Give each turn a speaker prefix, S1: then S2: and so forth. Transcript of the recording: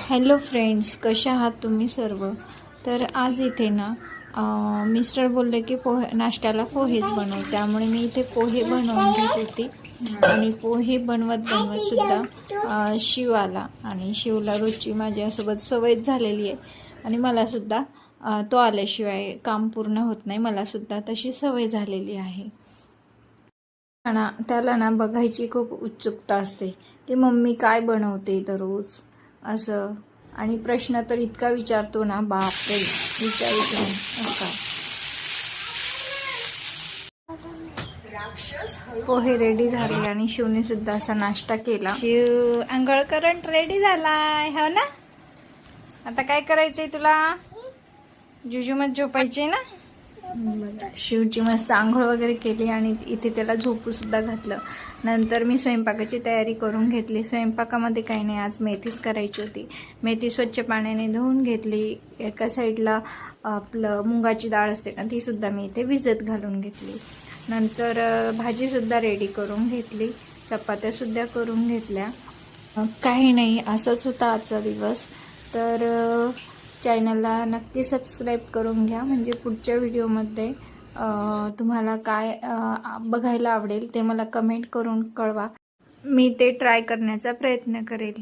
S1: Hello friends, कशा आहात तुम्ही सर्व. तर आज इथे ना मिस्टर बोलले की नाश्त्याला पोहेच बनव, त्यामुळे मी इथे पोहे बनवून घेत होती. आणि पोहे बनवत सुद्धा शिव आला आणि शिवला रोजची माझ्यासोबत सवयच झालेली आहे आणि मलासुद्धा तो आल्याशिवाय काम पूर्ण होत नाही. मलासुद्धा तशी सवय झालेली आहे. त्याला ना बघायची खूप उत्सुकता असते की मम्मी काय बनवते दररोज असं. आणि प्रश्न तर इतका विचारतो ना, बापरे, विचारित नाही असा. पोहे रेडी झाले आणि शिवने सुद्धा असा नाश्ता केला. शिव आंघोळ करून रेडी झालाय, हो ना. आता काय करायचंय तुला? जुजूमत झोपायचे ना. शिवची मस्त आंघोळ वगैरे केली आणि इथे त्याला झोपू सुद्धा घातलं. नंतर मी स्वयंपाकाची तयारी करून घेतली. स्वयंपाकामध्ये काही नाही, आज मेथीच करायची होती. मेथी स्वच्छ पाण्याने धुवून घेतली. एका साईडला आपलं मुगाची डाळ असते ना, ती सुद्धा मी इथे भिजत घालून घेतली. नंतर भाजीसुद्धा रेडी करून घेतली. चपात्यासुद्धा करून घेतल्या. काही नाही, असंच होता आजचा दिवस. तर चॅनलला नक्की सबस्क्राईब करून घ्या, म्हणजे पुढच्या व्हिडिओमध्ये तुम्हाला काय बघायला आवडेल ते मला कमेंट करून कळवा. मी ते ट्राय करण्याचा प्रयत्न करेल.